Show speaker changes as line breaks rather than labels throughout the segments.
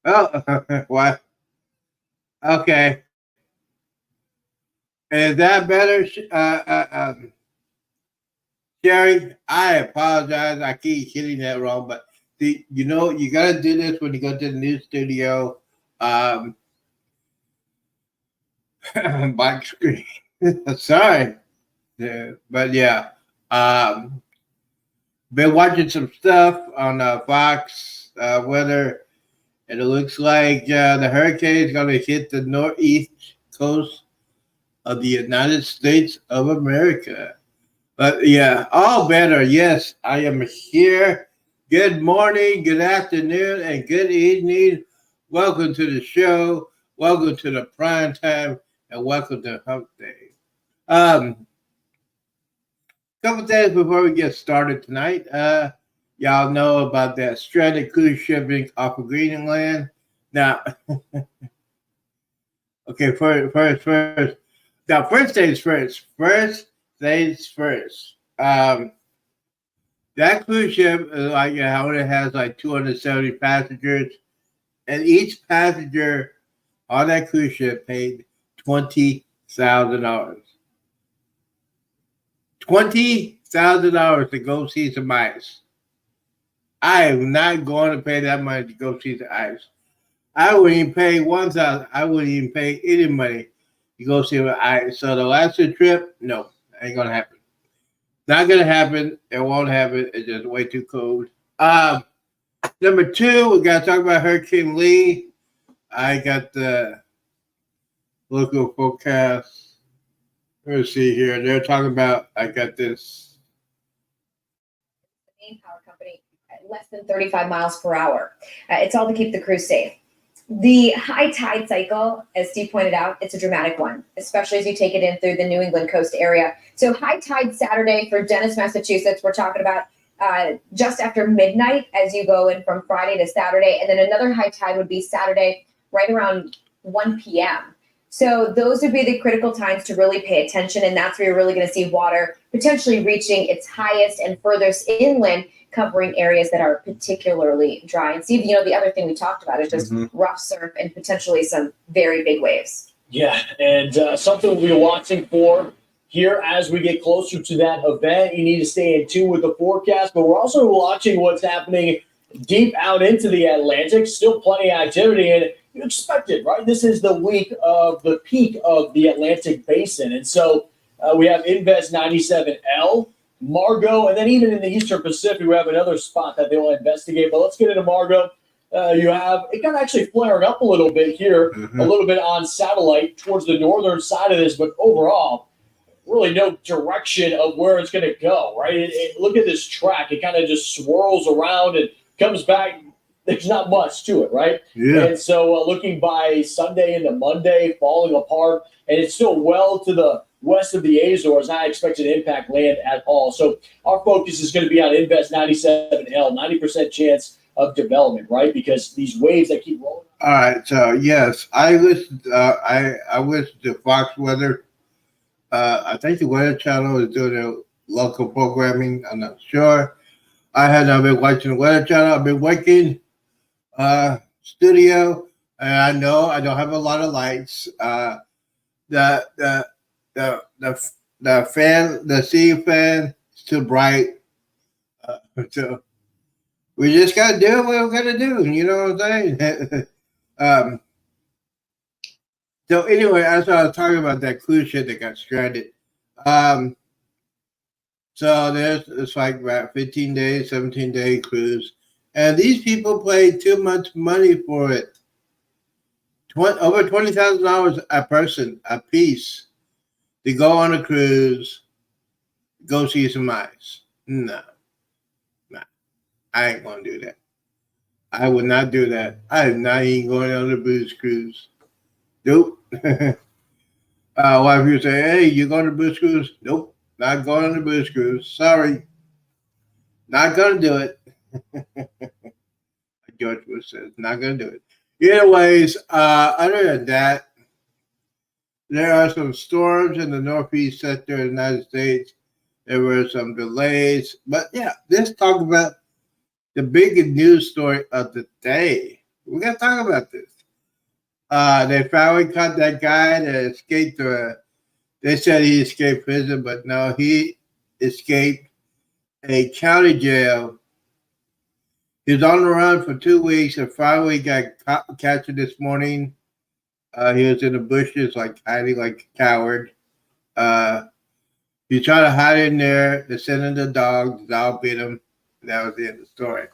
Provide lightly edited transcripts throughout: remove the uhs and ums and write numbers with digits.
Oh, what? Okay. Is that better, Sherry? I apologize. I keep hitting that wrong, but you got to do this when you go to the new studio. Um, Black screen. Sorry. Yeah, but yeah. Um, been watching some stuff on Fox weather, and it looks like the hurricane is going to hit the northeast coast of the United States of America. But yeah, all better. Yes, I am here. Good morning, good afternoon, and good evening. Welcome to the show. Welcome to the prime time, and welcome to Hump Day. Couple things before we get started tonight. Y'all know about that stranded cruise shipping off of Greenland. Now, okay, first. Now, first things first. First things first. That cruise ship only has like 270 passengers, and each passenger on that cruise ship paid $20,000. $20,000 to go see some ice. I am not going to pay that money to go see the ice. I wouldn't even pay 1,000. I wouldn't even pay any money to go see the ice. So the last trip, no, ain't gonna happen. Not gonna happen. It won't happen. It's just way too cold. Number two, we gotta talk about Hurricane Lee. I got the local forecast. Let's see here. They're talking about. I got this.
Main power company at less than 35 miles per hour. It's all to keep the crew safe. The high tide cycle, as Steve pointed out, it's a dramatic one, especially as you take it in through the New England coast area. So high tide Saturday for Dennis, Massachusetts. We're talking about just after midnight as you go in from Friday to Saturday. And then another high tide would be Saturday right around 1 p.m. So those would be the critical times to really pay attention. And that's where you're really going to see water potentially reaching its highest and furthest inland, covering areas that are particularly dry. And Steve, the other thing we talked about is just rough surf and potentially some very big waves.
Yeah, and something we'll be watching for here as we get closer to that event. You need to stay in tune with the forecast, but we're also watching what's happening deep out into the Atlantic. Still plenty of activity, and you expect it, right? This is the week of the peak of the Atlantic basin. And so we have Invest 97L, Margot, and then even in the Eastern Pacific, we have another spot that they will investigate. But let's get into Margot. You have it kind of actually flaring up a little bit here, a little bit on satellite towards the northern side of this, but overall, really no direction of where it's going to go, right? Look at this track. It kind of just swirls around and comes back. There's not much to it, right?
Yeah.
And so looking by Sunday into Monday, falling apart, and it's still well to the west of the Azores, not expected to impact land at all. So our focus is going to be on Invest 97L, 90% chance of development, right? Because these waves that keep rolling.
All right, so yes, I listened. I listened to Fox Weather. I think the Weather Channel is doing their local programming. I'm not sure. I had not been watching the Weather Channel. I've been working studio, and I know I don't have a lot of lights. The fan, the ceiling fan, is too bright. So we just gotta do what we're gonna do. You know what I'm saying? So anyway, as I was talking about that cruise ship that got stranded. So it's like about 15 days, 17-day cruise. And these people paid too much money for it. Over $20,000 a person, a piece, to go on a cruise, go see some ice. No. I ain't going to do that. I would not do that. I am not even going on the booze cruise. Nope. Wife, you say, hey, you going to the booze cruise? Nope. Not going on the booze cruise. Sorry. Not going to do it. George Bush says, not going to do it. Anyways, other than that, there are some storms in the northeast sector of the United States. There were some delays. But yeah, let's talk about the big news story of the day. We got to talk about this. They finally caught that guy that escaped. They said he escaped prison, but no, he escaped a county jail. He was on the run for 2 weeks and finally got captured this morning. He was in the bushes, like hiding like a coward. He tried to hide in there. They sent in the dog. The dog bit him. That was the end of the story.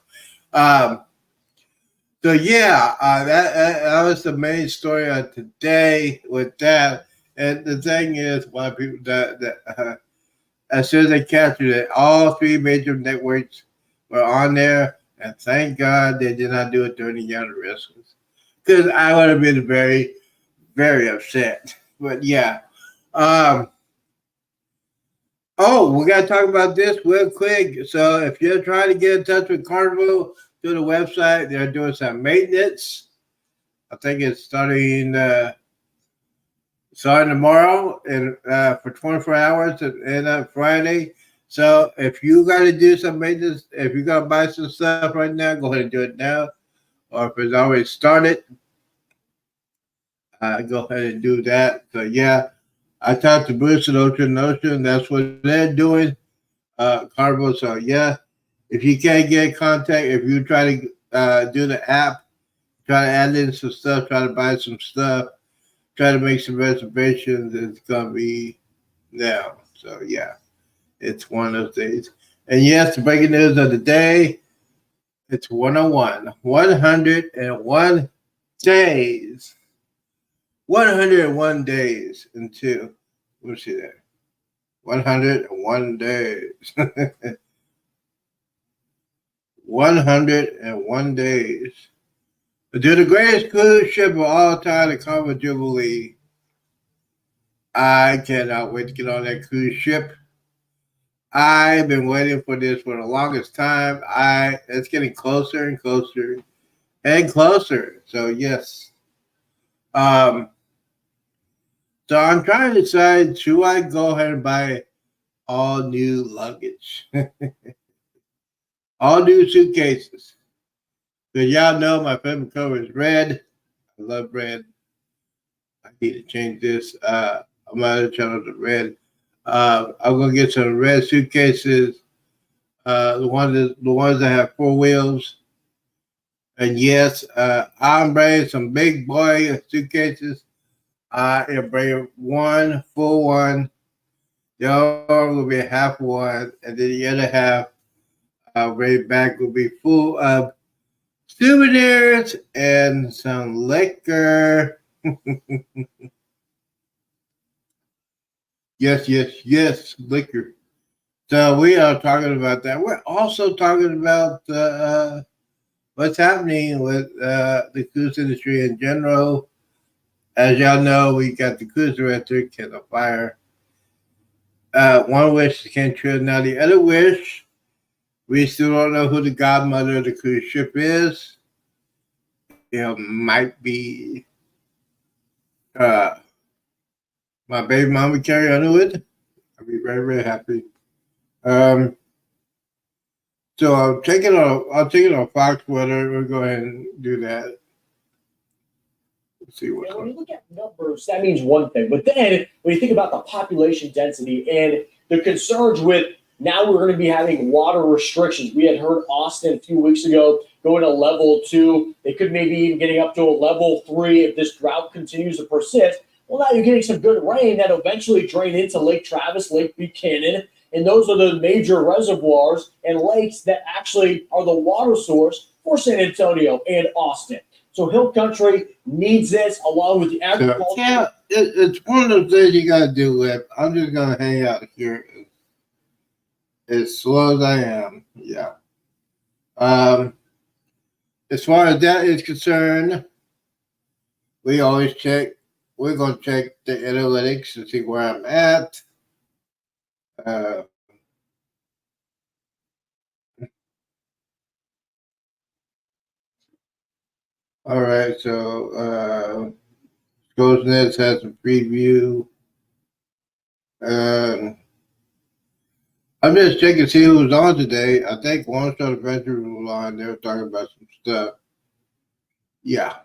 So yeah, that was the main story of today with that. And the thing is, a lot of people that as soon as they captured it, all three major networks were on there, and thank God they did not do it during the Young Wrestlers, because I would have been very, very upset. But yeah. Oh, we got to talk about this real quick. So if you're trying to get in touch with Carnival through the website, they're doing some maintenance. I think it's starting tomorrow and for 24 hours and Friday. So if you got to do some maintenance, if you got to buy some stuff right now, go ahead and do it now. Or if it's already started, go ahead and do that. So yeah, I talked to Bruce at Ocean Ocean. That's what they're doing. Carnival. So yeah, if you can't get contact, if you try to do the app, try to add in some stuff, try to buy some stuff, try to make some reservations, it's gonna be now. So yeah, it's one of those days. And yes, the breaking news of the day, it's 101. 101 days. 101 days until, let me see that. 101 days. 101 days. To the greatest cruise ship of all time, the Carnival Jubilee. I cannot wait to get on that cruise ship. I've been waiting for this for the longest time. It's getting closer and closer and closer. So yes. So I'm trying to decide, should I go ahead and buy all new luggage? All new suitcases. Because y'all know my favorite color is red. I love red. I need to change this. I'm going to channel to red. I'm gonna get some red suitcases. The ones that have 4 wheels. And yes, I'm bringing some big boy suitcases. I am bringing one full one. The other will be a half one, and then the other half, right back, will be full of souvenirs and some liquor. Yes, liquor. So we are talking about that. We're also talking about what's happening with the cruise industry in general. As y'all know, we got the cruise director, Ken Fire. One wish came true. Now the other wish, we still don't know who the godmother of the cruise ship is. It might be uh, my baby mama, Carrie Underwood. I'll be very, very happy. So I'll take it on Fox Weather. We'll go ahead and do that. Let's see what's
when you look at numbers, that means one thing. But then when you think about the population density and the concerns with now we're going to be having water restrictions. We had heard Austin a few weeks ago going to level 2. They could maybe even getting up to a level 3 if this drought continues to persist. Well, now you're getting some good rain that eventually drain into Lake Travis, Lake Buchanan, and those are the major reservoirs and lakes that actually are the water source for San Antonio and Austin. So Hill Country needs this along with the agriculture.
So, yeah, it's one of those things you got to do with. I'm just going to hang out here as slow as I am. Yeah. As far as that is concerned, we always check. We're going to check the analytics to see where I'm at. All right, so Ghostnets has a preview. I'm just checking to see who was on today. I think One Star Adventure was on. They were talking about some stuff. Yeah,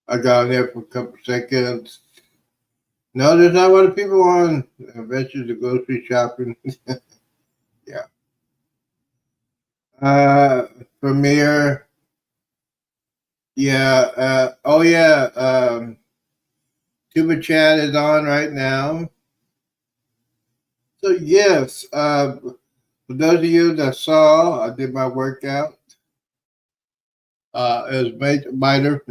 I got on there for a couple seconds. No, there's not a lot of people on Adventures to Grocery Shopping. Yeah. Premiere. Yeah. Oh, yeah. Tuba Chat is on right now. So, yes. For those of you that saw, I did my workout. It was Miter.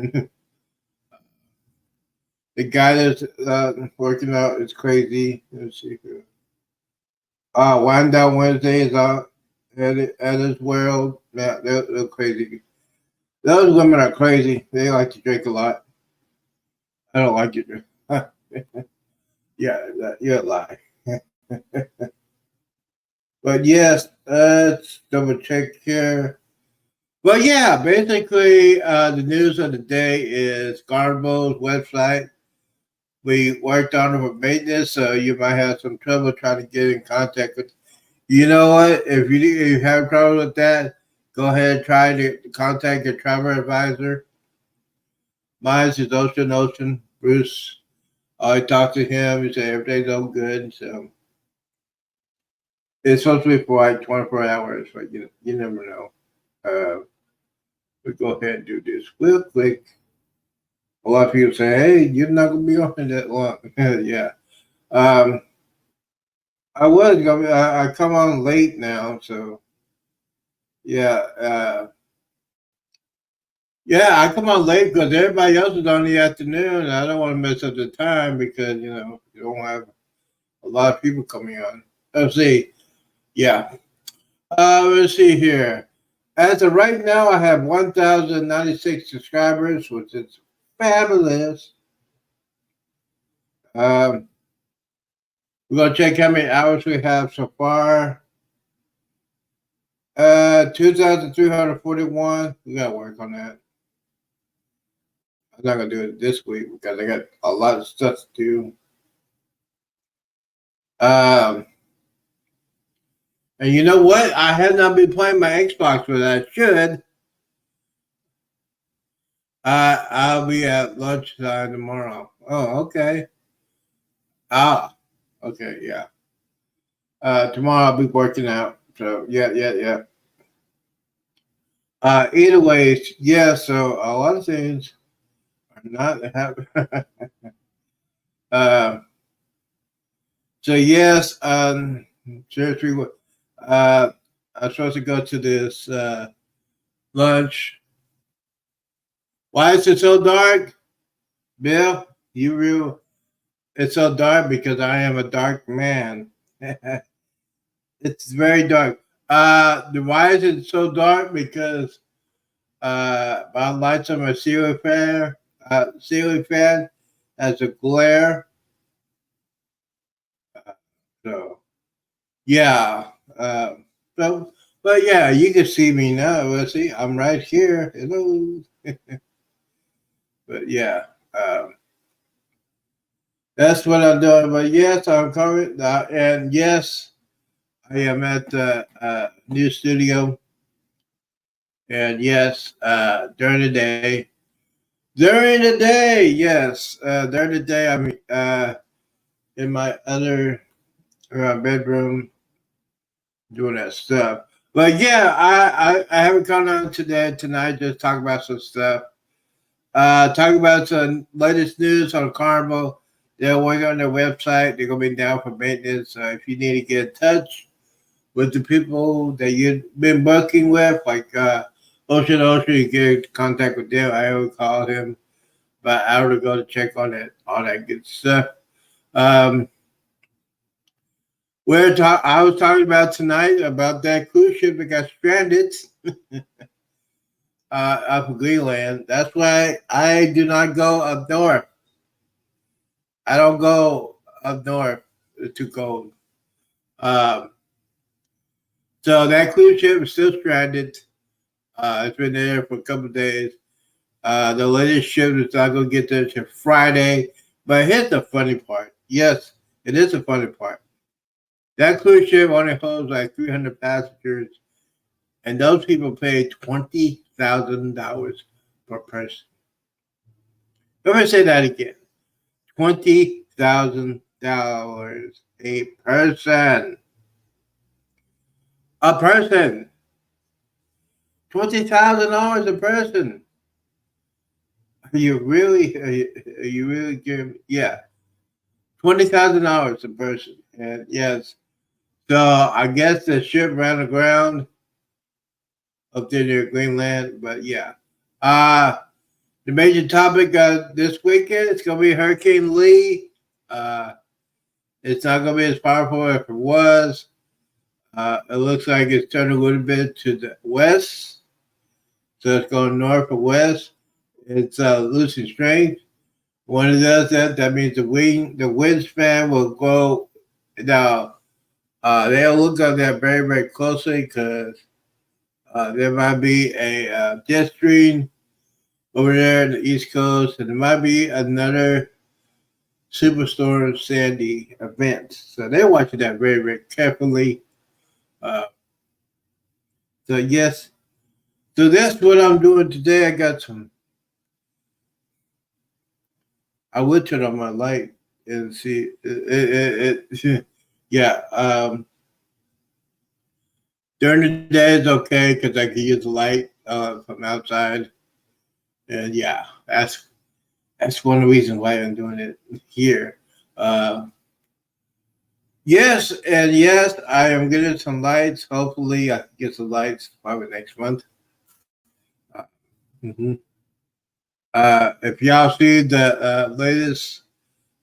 The guy that's working out is crazy. Let's see here. Wind Down Wednesday is out at his world. Yeah, they're crazy. Those women are crazy. They like to drink a lot. I don't like it. Yeah, you're a lie. But yes, let's double check here. But yeah, basically, the news of the day is Garbo's website. We worked on it for maintenance, so you might have some trouble trying to get in contact with. You know what? If you have trouble with that, go ahead and try to contact your travel advisor. Mine is Ocean Bruce. I talked to him. He said everything's all good. So it's supposed to be for like 24 hours, but you never know. We go ahead and do this real quick. A lot of people say, "Hey, you're not gonna be on that long." Yeah. Um, I was gonna. I come on late now, so yeah. Yeah, I come on late because everybody else is on the afternoon. And I don't want to mess up the time because you don't have a lot of people coming on. Let's see. Yeah. Let's see here. As of right now, I have 1,096 subscribers, which is fabulous. Um, we're gonna check how many hours we have so far. 2,341. We gotta work on that. I'm not gonna do it this week because I got a lot of stuff to do. Um, and you know what? I have not been playing my Xbox, but I should. I'll be at lunchtime tomorrow. Oh, okay. Ah, okay, yeah. Tomorrow I'll be working out. So yeah. Either ways, yeah. So a lot of things are not happening. uh, so yes, seriously, I'm supposed to go to this lunch. Why is it so dark, Bill? You real? It's so dark because I am a dark man. It's very dark. Why is it so dark? Because my lights on my ceiling fan has a glare. So yeah. So, but yeah, you can see me now. Let's see, I'm right here. Hello. But yeah, that's what I'm doing. But yes, I'm coming. And yes, I am at the new studio. And yes, during the day. During the day, yes. During the day, I'm in my other bedroom doing that stuff. But yeah, I haven't come on today tonight. Just talk about some stuff. Talk about some latest news on Carnival. They're working on their website. They're gonna be down for maintenance. So if you need to get in touch with the people that you've been working with, like Ocean, you get in contact with them. I always call him about an hour ago to check on it, all that good stuff. Um, I was talking about tonight about that cruise ship that got stranded off of Greenland. That's why I do not go up north. I don't go up north. It's too cold. Um, so that cruise ship is still stranded. It's been there for a couple of days. The latest ship is not going to get there till Friday. But here's the funny part. Yes, it is a funny part. That cruise ship only holds like 300 passengers, and those people pay $20,000 per person. Let me say that again. $20,000 a person. A person. $20,000 a person. Are you really? Are you really giving? Yeah, $20,000 a person. And yes, so I guess the ship ran aground up there near Greenland. But yeah, the major topic this weekend is gonna be Hurricane Lee. Uh, it's not gonna be as powerful as it was. It looks like it's turning a little bit to the west, so it's going north or west. It's losing strength. When it does that, that means the wind span will go. Now, they'll look at that very, very closely because there might be a jet stream over there in the East Coast, and there might be another Superstorm Sandy event. So they're watching that very, very carefully. Uh, so, yes. So that's what I'm doing today. I would turn on my light and see yeah. During the day is okay because I can use the light from outside, and yeah, that's one of the reasons why I'm doing it here. Uh, yes, and yes, I am getting some lights. Hopefully, I can get some lights probably next month. Uh, mhm. If y'all see the latest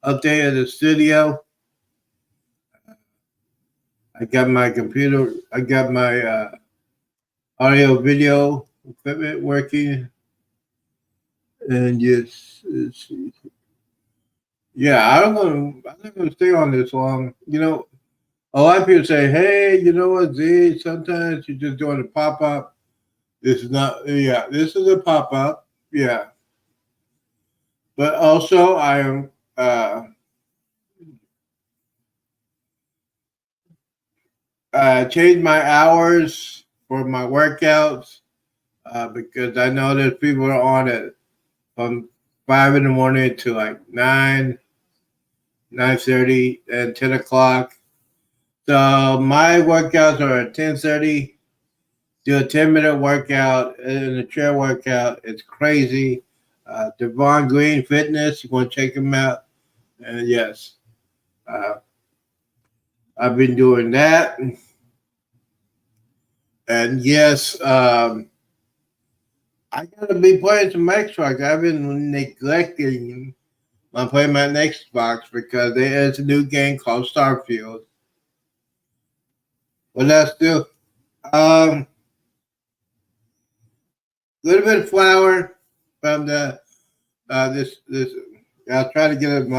update of the studio, I got my computer, I got my audio video equipment working, and yes, yeah, I'm not gonna stay on this long. A lot of people say, "Hey, you know what, Z? Sometimes you're just doing a pop up. This is not, yeah, this is a pop up, yeah." But also, I am changed my hours for my workouts because I know that people are on it from 5 in the morning to like 9:30, and 10 o'clock. So my workouts are at 10:30. Do a 10-minute workout and a chair workout. It's crazy. Devon Green Fitness. You want to check him out? And yes, uh, I've been doing that. And yes, I gotta be playing some Xbox. I've been neglecting. I'm playing my Xbox because there is a new game called Starfield. But that's still little bit of flour from the this. I'll try to get it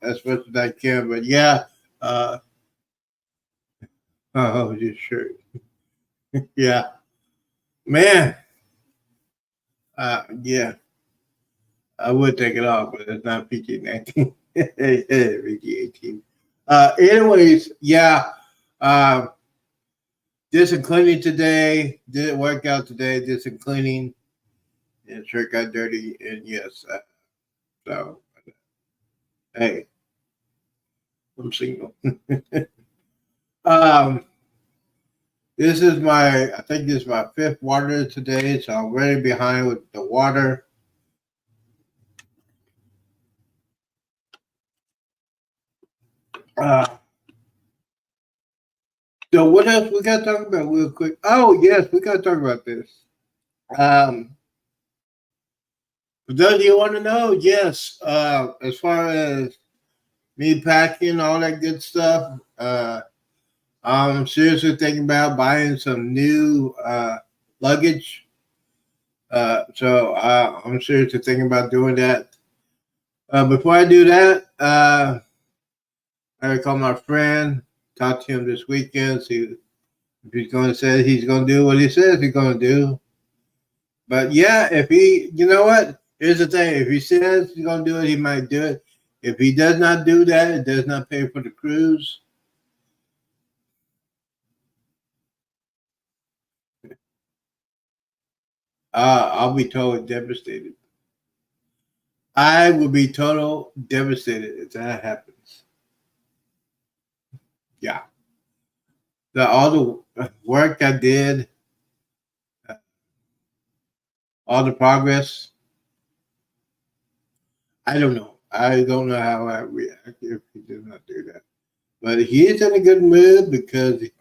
as much as I can. But yeah, uh, oh, this shirt. Yeah, man. Yeah, I would take it off, but it's not PG-19. PG-18. Anyways, yeah. Uh, did some cleaning today. Did work out today. Did some cleaning. And shirt got dirty. And yes, so hey, I'm single. um, I think this is my fifth water today, so I'm really behind with the water. Uh, so what else we got to talk about real quick? Oh yes, we got to talk about this. Um, for those of you who want to know, yes, as far as me packing all that good stuff, I'm seriously thinking about buying some new luggage. So I'm seriously thinking about doing that. Before I do that, I call my friend, talk to him this weekend, see if he's going to say he's going to do what he says he's going to do. But yeah, you know what? Here's the thing. If he says he's going to do it, he might do it. If he does not do that, it does not pay for the cruise. I'll be totally devastated. I will be total devastated if that happens. Yeah. All the work I did, uh, all the progress, I don't know. I don't know how I react if he does not do that. But he is in a good mood because the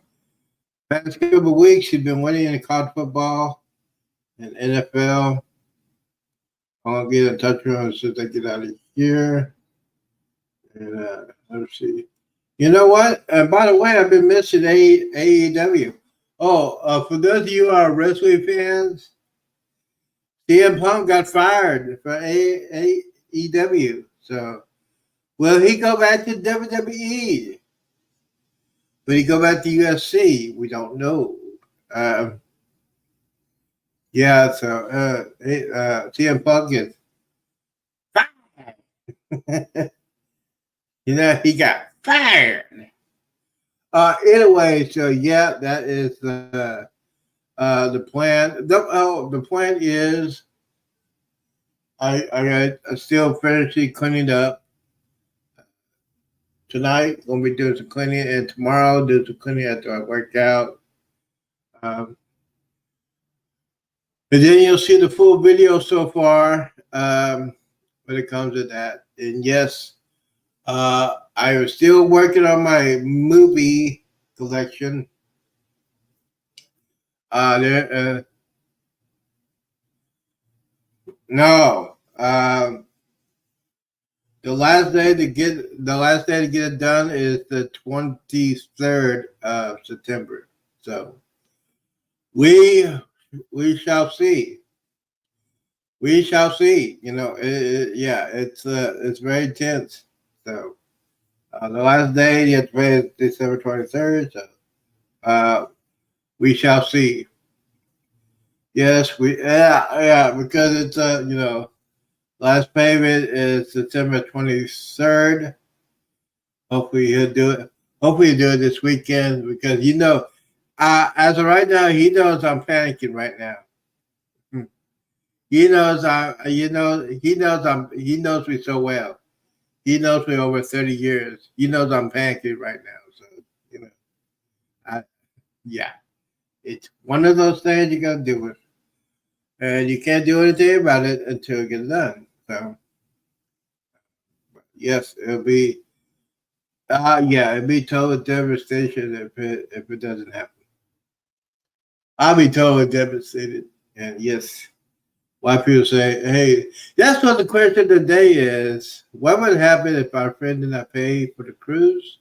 past couple of weeks he's been winning in college football and NFL. I'll get in touch with him as soon as I get out of here. And let's see. You know what? By the way, I've been missing AEW. Oh, for those of you who are wrestling fans, CM Punk got fired for AEW. So, will he go back to WWE? Will he go back to UFC? We don't know. Um, yeah, so CM Punk is fired. He got fired. Anyway, so yeah, that is the plan. The plan is I still finishing cleaning up tonight. Gonna be doing some cleaning, and tomorrow do some cleaning after I work out. Um, and then you'll see the full video so far when it comes to that. And yes, I am still working on my movie collection. There, no. The last day to get it done is the 23rd of September. So we shall see. We shall see. You know, yeah, it's very intense. So the last day you have to pay is December 23rd. So we shall see. Yes, because it's last payment is September 23rd. Hopefully he'll do it. Hopefully he'll do it this weekend because as of right now, he knows I'm panicking right now. He knows he knows me so well. He knows me over 30 years. He knows I'm panicking right now. So, you know, I yeah. It's one of those things you gotta do it. And you can't do anything about it until it gets done. So yes, it'd be total devastation if it doesn't happen. I'll be totally devastated. And yes, why people say, hey, that's what the question of the day is. What would happen if our friend did not pay for the cruise?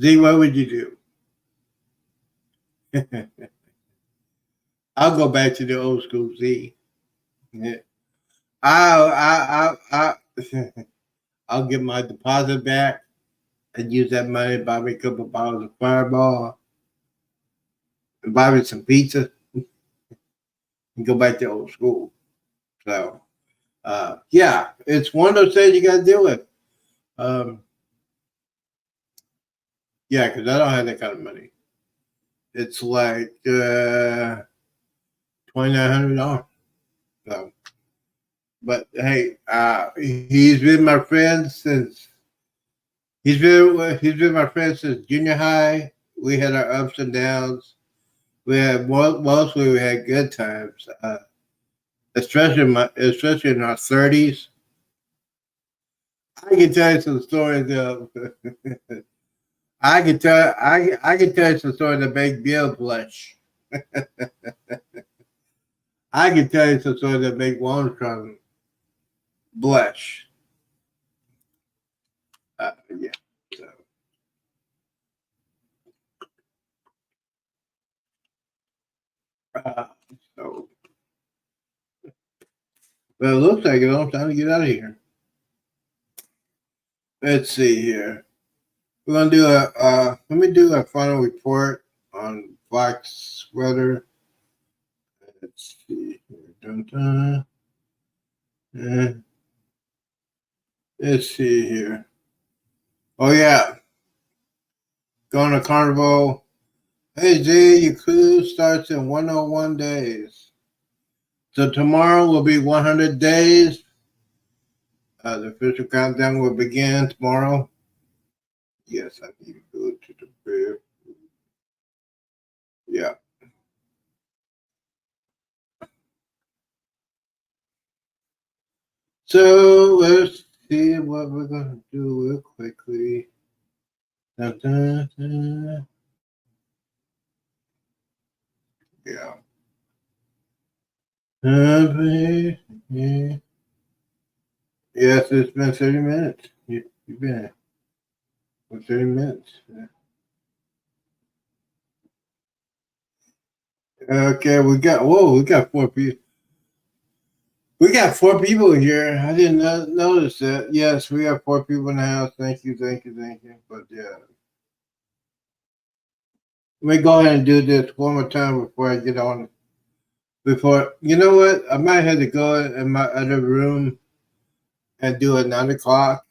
Z, what would you do? I'll go back to the old school Z. Yeah. I'll get my deposit back and use that money to buy me a couple of bottles of Fireball and buy me some pizza and go back to old school. So, yeah, it's one of those things you got to deal with. Yeah, because I don't have that kind of money. It's like $2,900. So, but hey, he's been my friend since he's been my friend since junior high. We had our ups and downs. Mostly we had good times, especially in our 30s. I can tell you some stories of. I can tell you some stories that make Bill blush. I can tell you some stories that make Armstrong blush. Yeah. So. Uh, so, well, it looks like it's time to get out of here. Let's see here. We're gonna do let me do a final report on Fox weather. Let's see here. Dun, dun. Let's see here. Oh yeah, going to Carnival. Hey Z, your cruise starts in 101 days. So tomorrow will be 100 days. The official countdown will begin tomorrow. Yes, I need to go to the bed. Yeah. So let's see what we're gonna do real quickly. Dun, dun, dun. Yeah. Yeah. Yes, it's been 30 minutes. You've been for 30 minutes. Okay, we got 4 people. We got 4 people here. I didn't notice that. Yes, we have 4 people in the house. Thank you. But yeah. Let me go ahead and do this one more time before I get on. Before, you know what? I might have to go in my other room and do it 9 o'clock.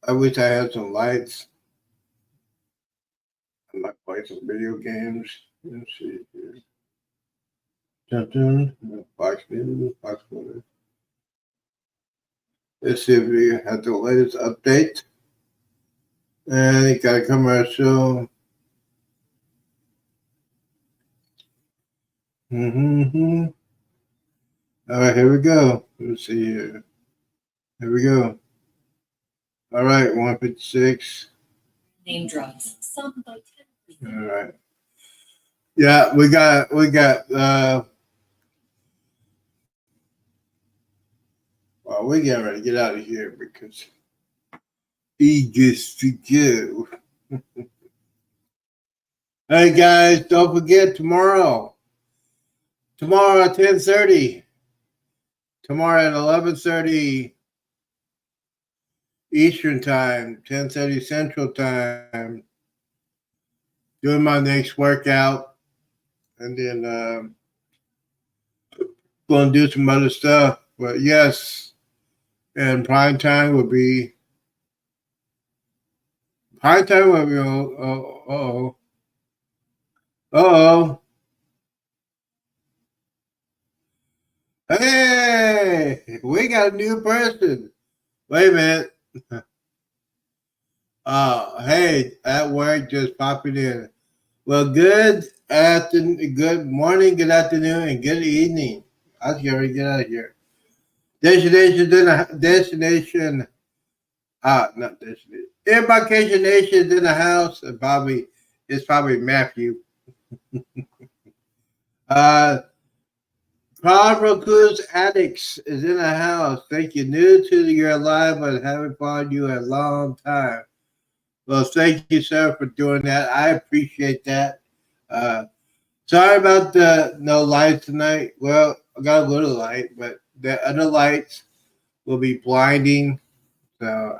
I wish I had some lights. I might play some video games. Let's see here. Fox News, Fox Weather. Let's see if we have the latest update. And you got a commercial. Mm-hmm. All right, here we go. Let's see here. Here we go. All right, 156.
Name drugs, some by 10%.
All right. Yeah, we got well, we get ready to get out of here because he gets to go. Hey guys, don't forget tomorrow at 10:30. Tomorrow at 11:30 Eastern time, 10:30 Central time. Doing my next workout, and then going to do some other stuff. But yes, and prime time will be. Oh. Hey, we got a new person. Wait a minute. Hey, at work, just popping in. Well, good morning, good afternoon, and good evening. I was going to get out of here. Destination. Not destination. Embarkation Nation's in the house, and it's probably Matthew. Carnival Cruise Addicts is in the house. Thank you. New to your live, but haven't followed you a long time. Well, thank you, sir, for doing that. I appreciate that. Sorry about the no lights tonight. Well, I got a little light, but the other lights will be blinding. So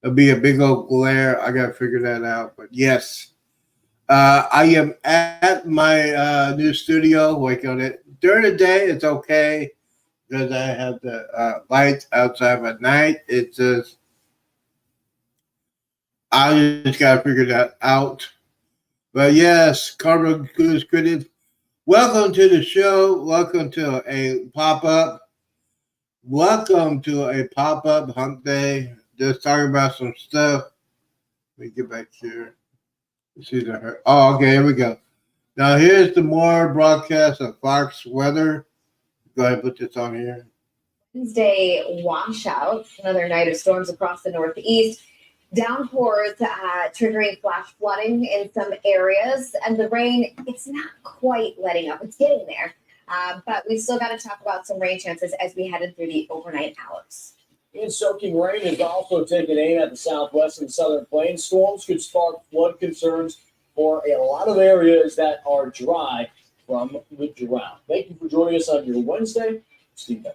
it'll be a big old glare. I got to figure that out. But yes, I am at my new studio working on it. During the day, it's okay because I have the lights outside. At night, it's just I just got to figure that out. But yes, Carnival Cruise Critics, welcome to the show. Welcome to a pop up. Welcome to a pop up hump day. Just talking about some stuff. Let me get back here. See the oh, okay, here we go. Now here's the more broadcast of Fox weather. Go ahead and put this on here.
Wednesday washout, another night of storms across the Northeast. Downpours triggering flash flooding in some areas, and the rain, it's not quite letting up. It's getting there, but we still got to talk about some rain chances as we head in through the overnight hours.
And soaking rain is also taking aim at the southwest and southern plains. Storms could spark flood concerns for a lot of areas that are dry from the drought. Thank you for joining us on your Wednesday. Steve.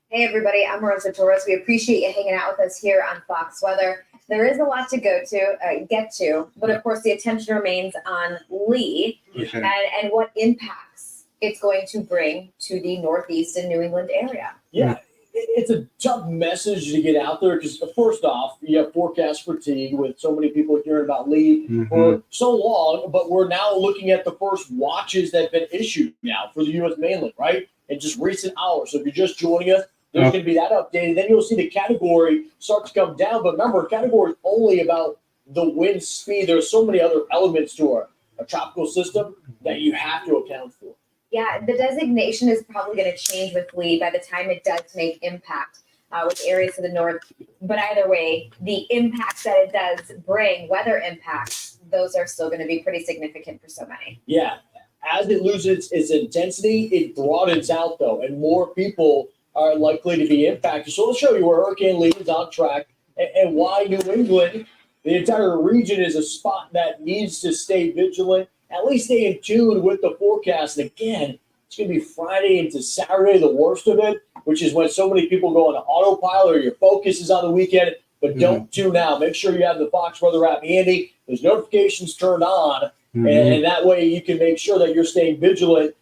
Hey, everybody. I'm Rosa Torres. We appreciate you hanging out with us here on Fox Weather. There is a lot to get to, but of course, the attention remains on Lee and what impacts it's going to bring to the Northeast and New England area.
Yeah. it's a tough message to get out there because first off, you have forecast fatigue with so many people hearing about Lee for so long, but we're now looking at the first watches that have been issued now for the U.S. mainland, right? In just recent hours. So if you're just joining us, there's going to be that update. And then you'll see the category start to come down. But remember, category is only about the wind speed. There's so many other elements to a tropical system that you have to account for.
Yeah, the designation is probably going to change with Lee by the time it does make impact with areas to the north. But either way, the impacts that it does bring, weather impacts, those are still going to be pretty significant for so many.
Yeah. As it loses its intensity, it broadens out, though, and more people are likely to be impacted. So let's show you where Hurricane Lee is on track and why New England, the entire region, is a spot that needs to stay vigilant, at least stay in tune with the forecast. And again, it's going to be Friday into Saturday, the worst of it, which is when so many people go on autopilot or your focus is on the weekend. But don't tune out. Make sure you have the Fox Weather app handy. There's notifications turned on, and that way you can make sure that you're staying vigilant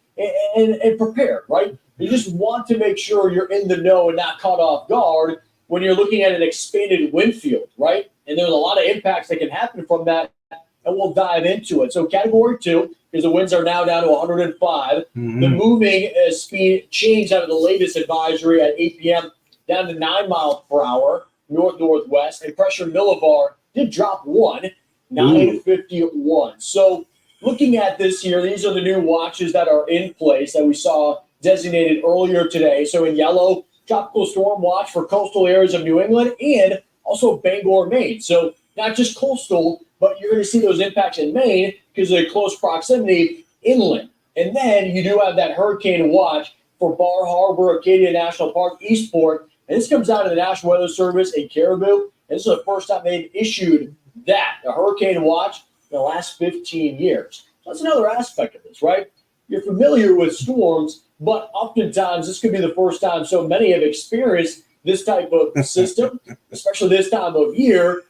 and prepared, right? You just want to make sure you're in the know and not caught off guard when you're looking at an expanded wind field, right? And there's a lot of impacts that can happen from that, and we'll dive into it. So Category 2, because the winds are now down to 105. The moving speed changed out of the latest advisory at 8 p.m. down to 9 miles per hour, north-northwest, and pressure millibar did drop 951. So looking at this here, these are the new watches that are in place that we saw designated earlier today. So in yellow, tropical storm watch for coastal areas of New England and also Bangor, Maine. So not just coastal, but you're going to see those impacts in Maine because of the close proximity inland. And then you do have that hurricane watch for Bar Harbor, Acadia National Park, Eastport. And this comes out of the National Weather Service in Caribou. And this is the first time they've issued that, a hurricane watch, in the last 15 years. So that's another aspect of this, right? You're familiar with storms, but oftentimes this could be the first time so many have experienced this type of system, especially this time of year,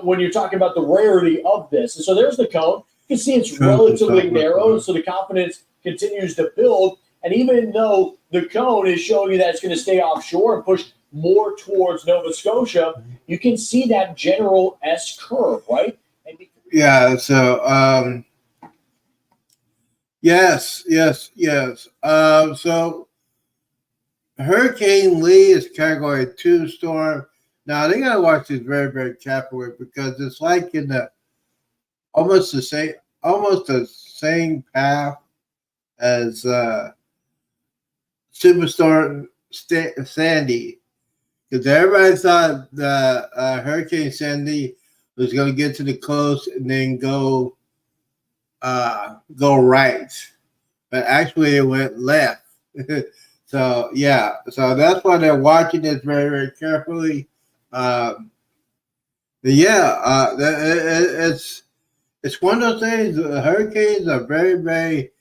when you're talking about the rarity of this. And so there's the cone. You can see it's relatively narrow, and so the confidence continues to build. And even though the cone is showing you that it's going to stay offshore and push more towards Nova Scotia, you can see that general S curve, right?
Yeah, so yes. So Hurricane Lee is Category 2 storm. Now they gotta watch this very, very carefully because it's like in the almost the same path as Superstorm Sandy. Because everybody thought the Hurricane Sandy was going to get to the coast and then go right, but actually it went left. So that's why they're watching this very, very carefully. It's one of those things. Hurricanes are very, very,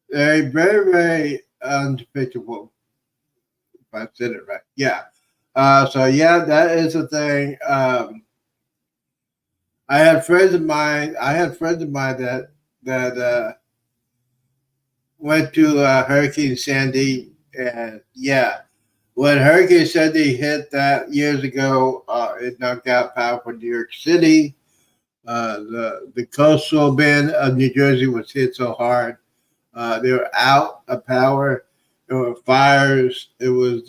very, very, very unpredictable. If I said it right, yeah. That is a thing. I had friends of mine that went to Hurricane Sandy, and when Hurricane Sandy hit that years ago, it knocked out power for New York City. The coastal bend of New Jersey was hit so hard, they were out of power. There were fires. It was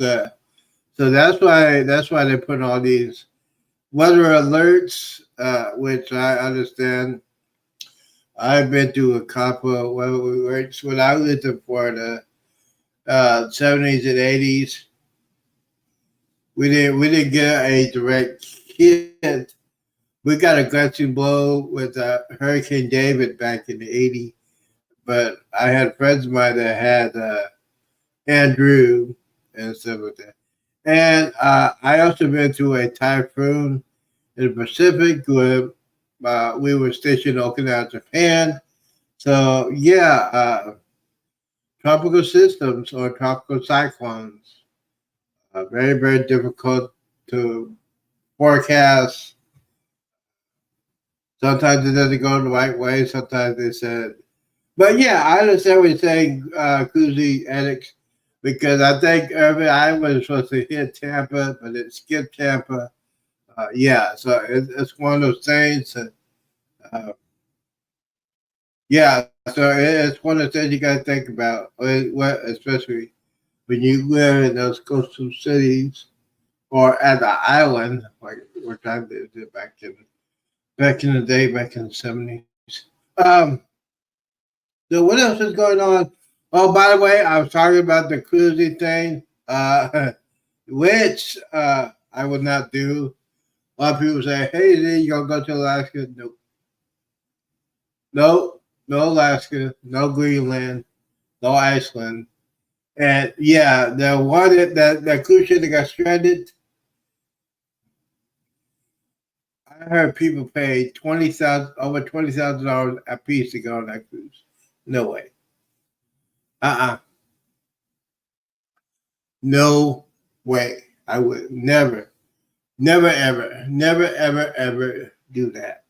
so that's why they put all these weather alerts, which I understand. I've been to a couple of weather alerts when I lived in Florida, 70s and 80s. We didn't get a direct hit. We got a glancing blow with Hurricane David back in the 80s, but I had friends of mine that had Andrew and stuff like that. And I also been through a typhoon in the Pacific when we were stationed in Okinawa, Japan. So tropical systems or tropical cyclones are very, very difficult to forecast. Sometimes it doesn't go the right way. Sometimes they said, but I understand what you're saying, Kuzi, Alex. because I think every Iowa was supposed to hit Tampa, but it skipped Tampa. Yeah, so it's one of those things. Uh, yeah, so it's one of the things you got to think about, especially when you live in those coastal cities or at the island, like we're trying to do back in the day, back in the 70s. Um, so what else is going on? Oh, by the way, I was talking about the cruising thing, which I would not do. A lot of people say, "Hey, you gonna go to Alaska?" Nope. No, no Alaska, no Greenland, no Iceland. And yeah, the one that cruise ship that got stranded, I heard people pay over $20,000 a piece to go on that cruise. No way. No way. I would never, never, ever do that.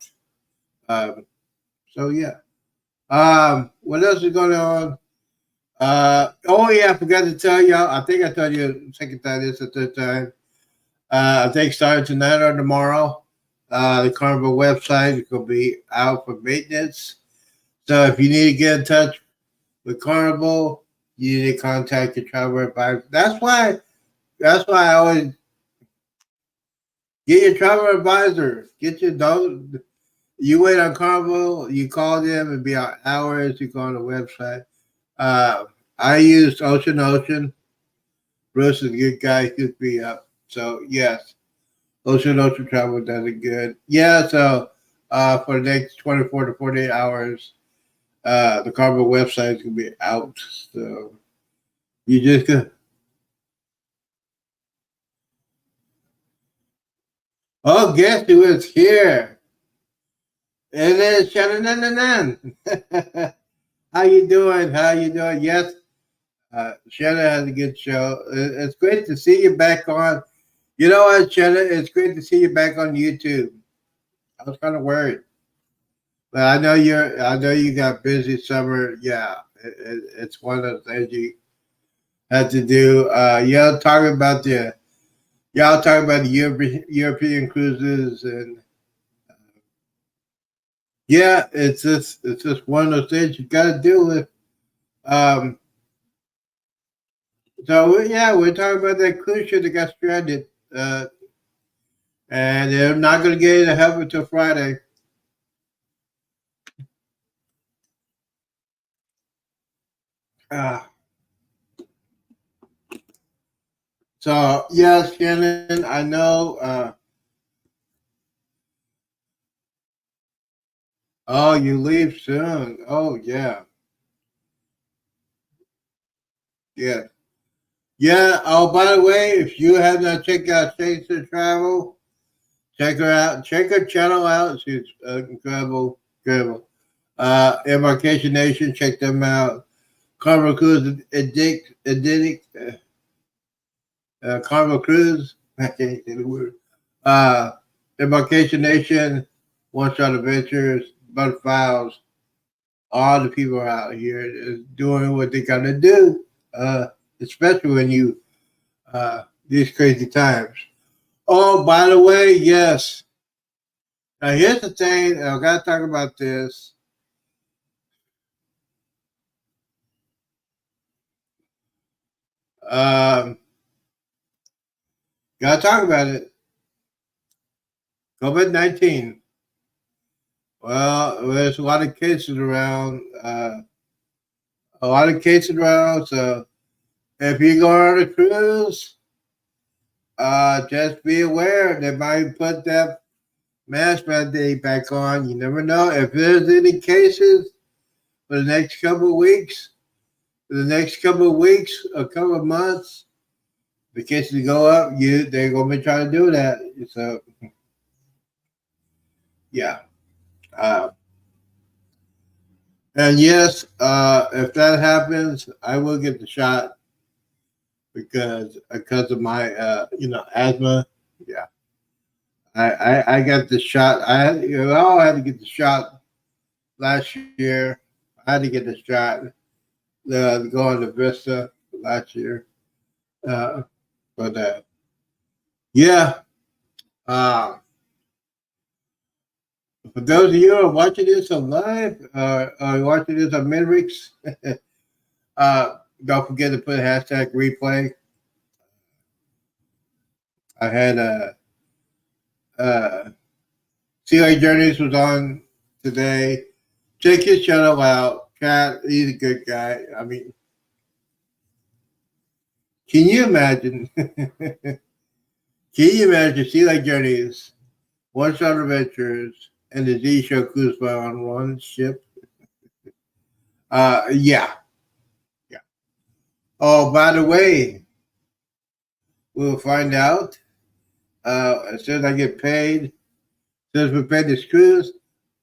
Um, so yeah. What else is going on? Oh yeah, I forgot to tell y'all. I think I told you the second time, this the third time. I think starting tonight or tomorrow, the Carnival website is going to be out for maintenance. So if you need to get in touch with Carnival, you need to contact your travel advisor. That's why. That's why I always get your travel advisor. Get your don't. You wait on Carnival. You call them and be out hours. You go on the website. Uh, I used Ocean. Bruce is a good guy. He hooked me up. So yes, Ocean Travel does it good. Yeah. So for the next 24 to 48 hours, the Carnival website is gonna be out. So you just go. Oh, guess who is here? It is Shannon. How you doing? How you doing? Yes, Shannon has a good show. It's great to see you back on. You know what, Shannon? It's great to see you back on YouTube. I was kind of worried, but I know you're. I know you got busy summer. Yeah, it's one of the things you had to do. Y'all talking about the European cruises, and yeah, it's just one of those things you got to deal with. Um, so yeah, we're talking about that cruise ship that got stranded, and they're not going to get any help until Friday. Uh, so yes, Shannon, I know. Oh, you leave soon. Oh yeah, yeah, yeah. Oh, by the way, if you have not checked out Shakes to Travel, check her out. Check her channel out. She's incredible, incredible. Embarkation Nation, check them out. Carnival Cruise Carnival Cruise. I can't say the word. Uh, Embarkation Nation, One Shot Adventures, Butterfiles. All the people out here is doing what they gotta do, especially when you these crazy times. Oh, by the way, yes. Now here's the thing. I gotta talk about this. Um, gotta talk about it. COVID-19. Well, there's a lot of cases around. So if you go on a cruise, just be aware they might put that mask mandate back on. You never know if there's any cases for the next couple of weeks. For the next couple of weeks, a couple of months, the cases go up. They're gonna be trying to do that. So yeah. Uh, and yes, if that happens, I will get the shot because of my asthma. Yeah, I got the shot. I had to get the shot last year. I had to get the shot to go on the Vista. last year. But yeah. For those of you who are watching this on live, or watching this on Minrix, don't forget to put hashtag replay. I had CA Journeys was on today. Check his channel out. Cat, he's a good guy. I mean, can you imagine? Can you imagine CA Journeys, One Shot Adventures, and the Z Show Cruise on one ship? Yeah. Oh, by the way, we'll find out as soon as I get paid. Since we paid this cruise,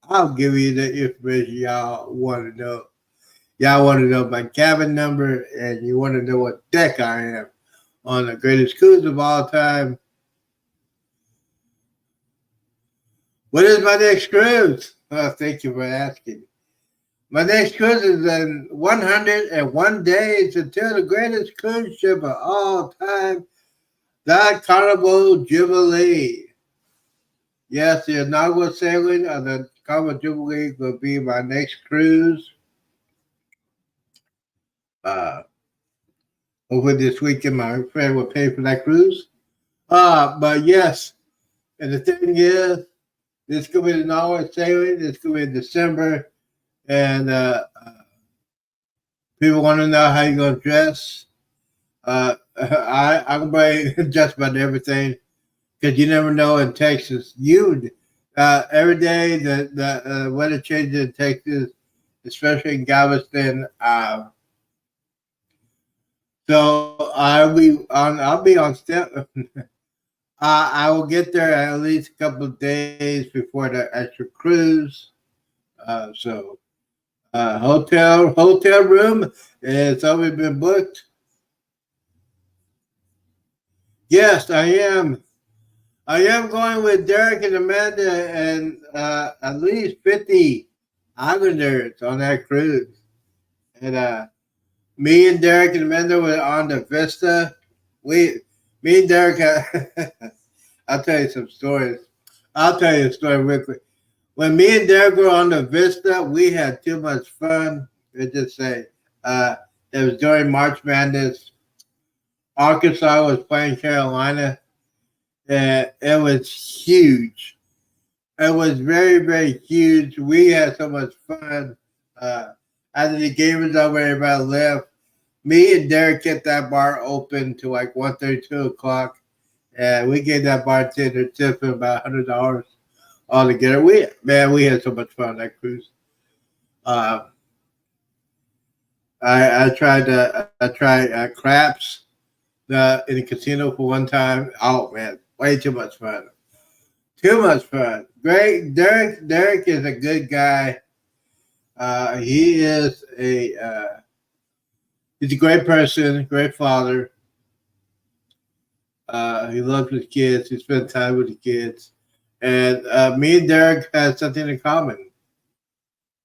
I'll give you the information y'all want to know. Y'all want to know my cabin number, and you want to know what deck I am on the greatest cruise of all time. What is my next cruise? Oh, thank you for asking. My next cruise is in 101 days until the greatest cruise ship of all time, the Carnival Jubilee. Yes, the inaugural sailing of the Carnival Jubilee will be my next cruise. Over this weekend, my friend will pay for that cruise. But yes, and the thing is, this could be the inaugural sailing. This could be in December, and people want to know how you're gonna dress. I'm bring just about everything because you never know in Texas. Every day the weather changes in Texas, especially in Galveston. So I'll be on step. I will get there at least a couple of days before the actual cruise. Hotel room, it's already been booked. Yes, I am. I am going with Derek and Amanda and at least 50 Islanders on that cruise. And me and Derek and Amanda were on the Vista. Me and Derek, I'll tell you some stories. I'll tell you a story real quick. When me and Derek were on the Vista, we had too much fun. Let's just say it was during March Madness. Arkansas was playing Carolina, and it was huge. It was very, very huge. We had so much fun. After the game was over, everybody left. Me and Derek kept that bar open to like 1:30, 2 o'clock. And we gave that bartender tip of about $100 altogether. We had so much fun on that cruise. I tried craps in the casino for one time. Oh man, way too much fun. Too much fun. Great. Derek is a good guy. He's a great person, great father. He loves his kids. He spends time with the kids. And me and Derek had something in common.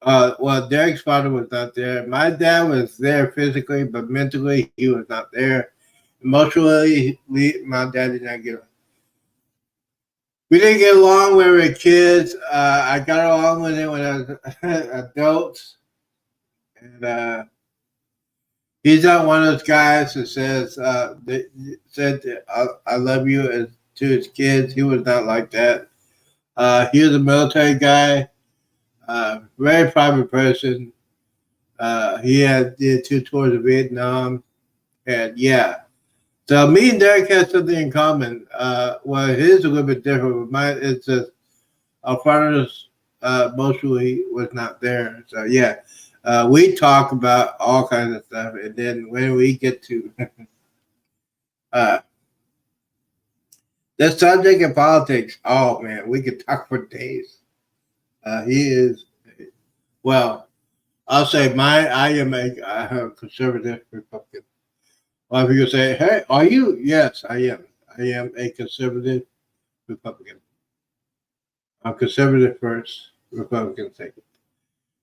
Well, Derek's father was not there. My dad was there physically, but mentally he was not there. Emotionally, my dad did not get along. We didn't get along when we were kids. I got along with him when I was adults. And he's not one of those guys that says I love you to his kids. He was not like that. He was a military guy, very private person. He did 2 tours of Vietnam, and yeah. So me and Derek had something in common. Well, his is a little bit different, but mine is just our fathers mostly was not there. So yeah, we talk about all kinds of stuff, and then when we get to the subject of politics, oh man, we could talk for days. He is, well, I'll say I am a conservative Republican. A lot of people say, hey, are you? Yes, I am. I am a conservative Republican. I'm conservative first, Republican second.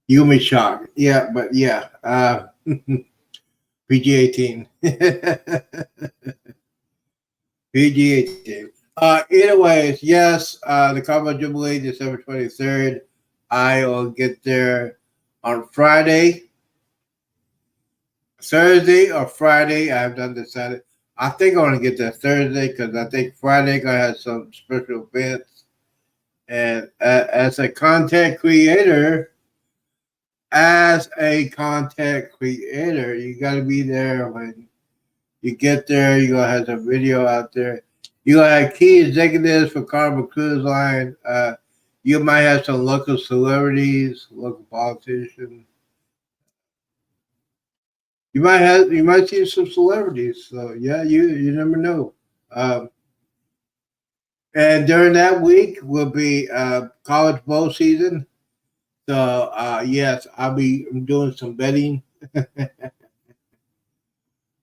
You will be shocked. Yeah, but yeah. PG-18. PG-18. Anyways, yes, the Carnival Jubilee, December 23rd. I will get there on Friday, Thursday or Friday. I have not decided. I think I want to get there Thursday because I think Friday going to have some special events. And as a content creator, you got to be there when you get there. You're going to have some video out there. You're going to have key executives for Carnival Cruise Line. You might have some local celebrities, local politicians. You might see some celebrities. So yeah, you never know. And during that week will be college bowl season. So yes, I'll be doing some betting.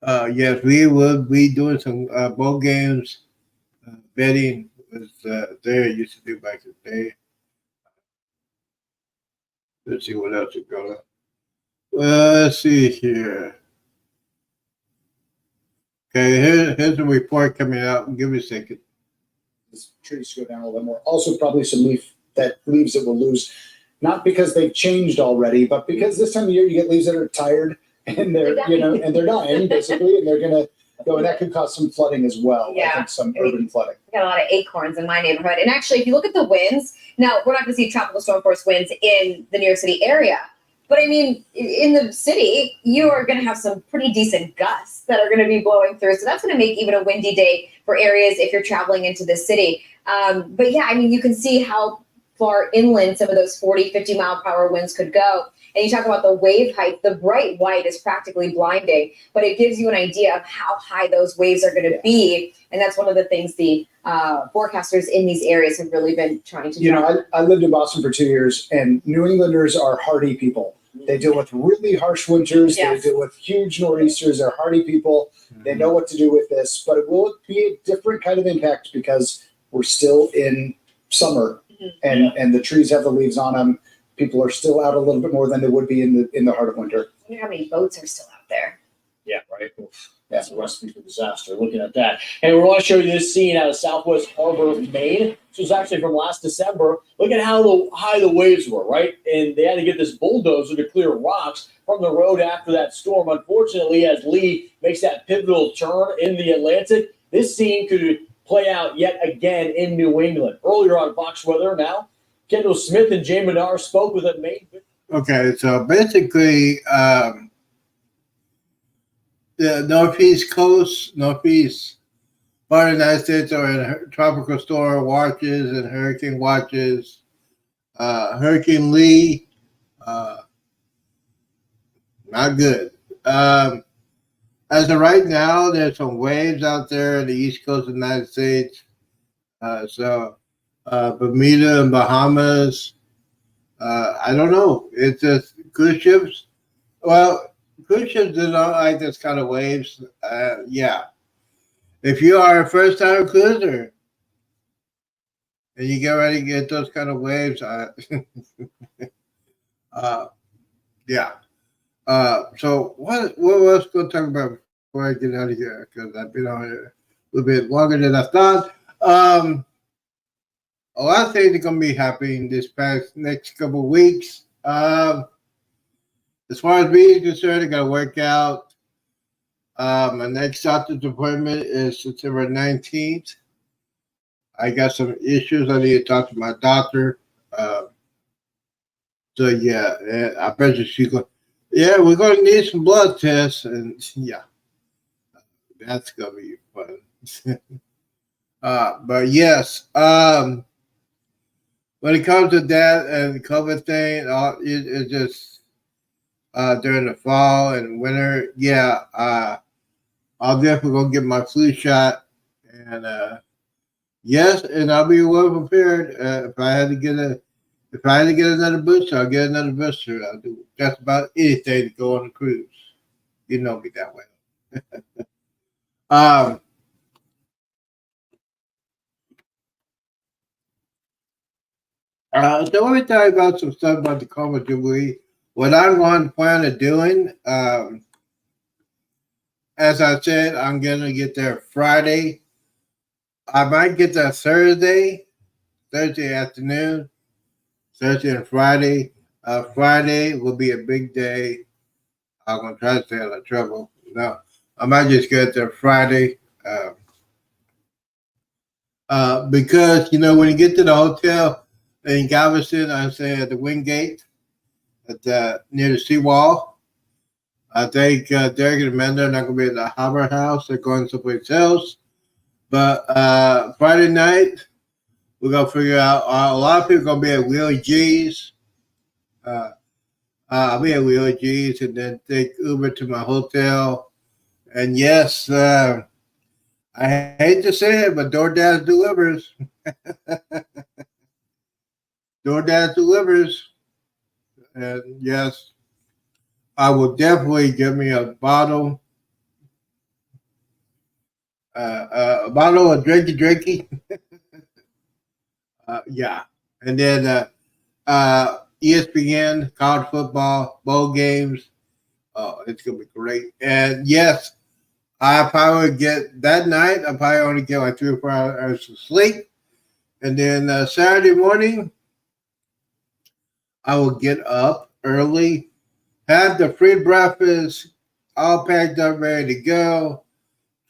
Yes, we will be doing some bowl games. Betting was there used to do back in the day. Let's see what else is going on. Let's see here. Okay, here's a report coming out. Give me a second.
This trees go down a little more. Also, probably some leaves that will lose, not because they've changed already, but because this time of year you get leaves that are tired and they're they're dying basically, and they're gonna go, and that could cause some flooding as well.
Yeah.
I think some urban flooding.
We got a lot of acorns in my neighborhood. And actually, if you look at the winds, now we're not going to see tropical storm force winds in the New York City area. But I mean, in the city, you are going to have some pretty decent gusts that are going to be blowing through. So that's going to make even a windy day for areas if you're traveling into the city. But yeah, I mean, you can see how far inland some of those 40, 50 mile per hour winds could go. And you talk about the wave height, the bright white is practically blinding, but it gives you an idea of how high those waves are going to be. And that's one of the things the forecasters in these areas have really been trying to do.
You know, I lived in Boston for 2 years, and New Englanders are hardy people. They deal with really harsh winters.
Yes.
They deal with huge nor'easters. They're hardy people. They know what to do with this, but it will be a different kind of impact because we're still in summer, and the trees have the leaves on them. People are still out a little bit more than they would be in the heart of winter.
I wonder how many boats are still out there.
Yeah, right. That's a recipe for disaster. Looking at that. And we want to show you this scene out of Southwest Harbor, Maine. This was actually from last December. Look at how high the waves were, right? And they had to get this bulldozer to clear rocks from the road after that storm. Unfortunately, as Lee makes that pivotal turn in the Atlantic, this scene could play out yet again in New England. Earlier on Fox Weather now, Kendall Smith and Jay Menard spoke with a Maine.
Okay, so basically, the northeast part of the United States are in tropical storm watches and hurricane watches. Hurricane Lee, not good. As of right now, there's some waves out there in the east coast of the United States. So Bermuda and Bahamas. I don't know. It's just cruise ships. Well, cruise ships do not like this kind of waves. Yeah. If you are a first-time cruiser and you get ready to get those kind of waves, yeah. So what else going to talk about before I get out of here? Because I've been on here a little bit longer than I thought. A lot of things are going to be happening this next couple of weeks. As far as me is concerned, I got to work out. My next doctor's appointment is September 19th. I got some issues. I need to talk to my doctor. So yeah, I bet you she's going. Yeah, we're going to need some blood tests, and yeah, that's going to be fun. But yes, when it comes to that and the COVID thing, it's just during the fall and winter. Yeah, I'll definitely go get my flu shot, and yes, and I'll be well prepared. If I had to get another booster, I'll get another booster. I'll do just about anything to go on a cruise. You know me that way. So let me tell you about some stuff about the Carnival Jubilee. What I'm going to plan on doing. as I said, I'm gonna get there Friday. I might get there Thursday afternoon, Thursday and Friday. Friday will be a big day. I'm gonna try to stay out of trouble. No, I might just get there Friday. Because when you get to the hotel in Galveston, I say at the Wingate at near the seawall. I think Derek and Amanda are not going to be at the Harbor House. They're going someplace else. But Friday night, we're going to figure out. A lot of people are going to be at Willie G's. I'll be at Willie G's and then take Uber to my hotel. And yes, I hate to say it, but DoorDash delivers. DoorDash delivers. And yes, I will definitely give me a bottle of drinky. Yeah, and then ESPN, college football, bowl games. Oh, it's gonna be great. And yes, I probably get that night. I probably only get like 3 or 4 hours of sleep, and then Saturday morning, I will get up early, have the free breakfast, all packed up, ready to go.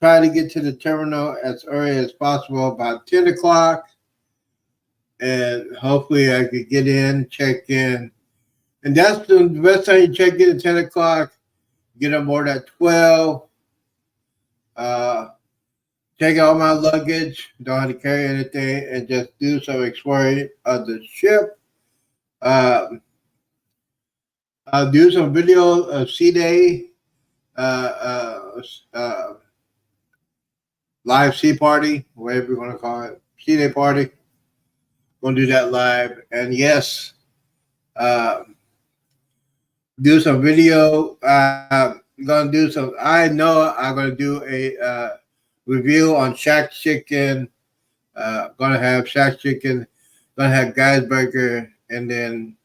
Try to get to the terminal as early as possible, about 10 o'clock, and hopefully I could get in, check in. And that's the best time you check in at 10 o'clock, get on board at 12, take out my luggage, don't have to carry anything, and just do some exploring of the ship. I'll do some video of C-Day, live sea party, whatever you want to call it, C-Day party. Gonna do that live, and yes, do some video. Gonna do some. I know I'm gonna do a review on Shack Chicken. Gonna have Shack Chicken. Gonna have Guy's Burger, and then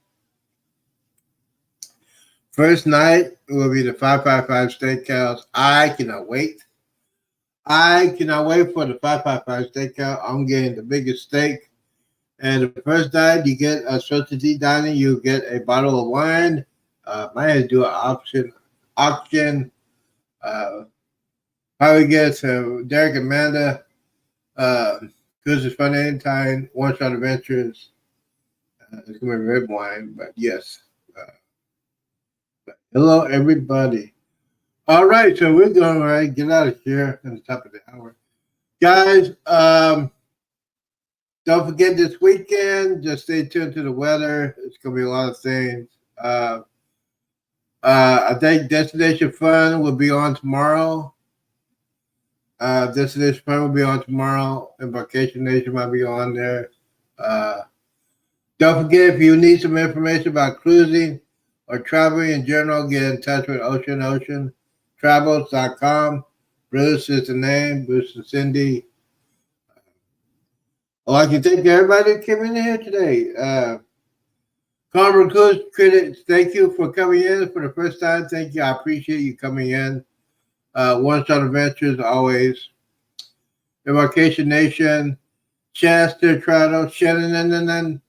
first night will be the 555 Steakhouse. I cannot wait. I cannot wait for the 555 Steakhouse. I'm getting the biggest steak. And the first night you get a specialty dining, you get a bottle of wine. Might have to do an auction. Probably get some Derek and Amanda. Cruise is Fun Anytime, One Shot Adventures. It's gonna be red wine, but yes. Hello, everybody. All right, so we're going to get out of here at the top of the hour, guys. Don't forget this weekend. Just stay tuned to the weather. It's gonna be a lot of things. I think Destination Fun will be on tomorrow. Destination Fun will be on tomorrow. Embarkation Nation might be on there. Don't forget, if you need some information about cruising or traveling in general, get in touch with OceanTravels.com. Bruce is the name. Bruce and Cindy. I'd like to thank everybody that came in here today. Conrad Cruise Critics, thank you for coming in for the first time. Thank you. I appreciate you coming in. One Shot Adventures, always. Embarkation Nation, Chester, Trotto, Shannon,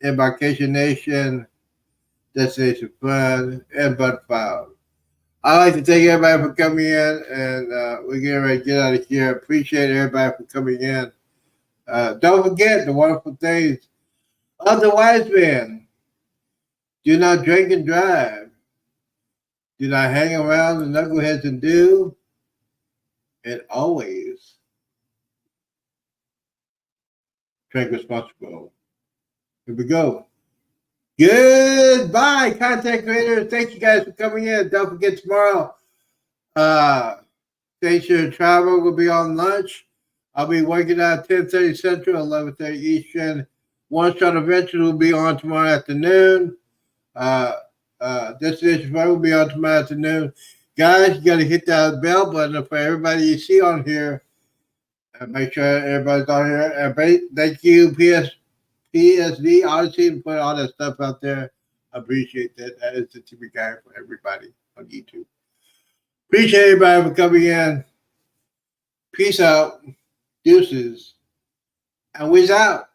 Embarkation Nation, Destination Fun, and Budfile. I'd like to thank everybody for coming in, and we're getting ready to get out of here. Appreciate everybody for coming in. Don't forget the wonderful things of the wise man. Do not drink and drive. Do not hang around the knuckleheads and do. And always drink responsible. Here we go. Goodbye, content creators. Thank you guys for coming in. Don't forget tomorrow, Station Travel will be on lunch. I'll be working at 10:30 Central, 11:30 Eastern. One Shot Adventure will be on tomorrow afternoon. Destination Fun will be on tomorrow afternoon. Guys, you got to hit that bell button for everybody you see on here. And make sure everybody's on here. And thank you, PSD, Odyssey, and put all that stuff out there. I appreciate that. That is the TV guide for everybody on YouTube. Appreciate everybody for coming in. Peace out. Deuces. And we's out.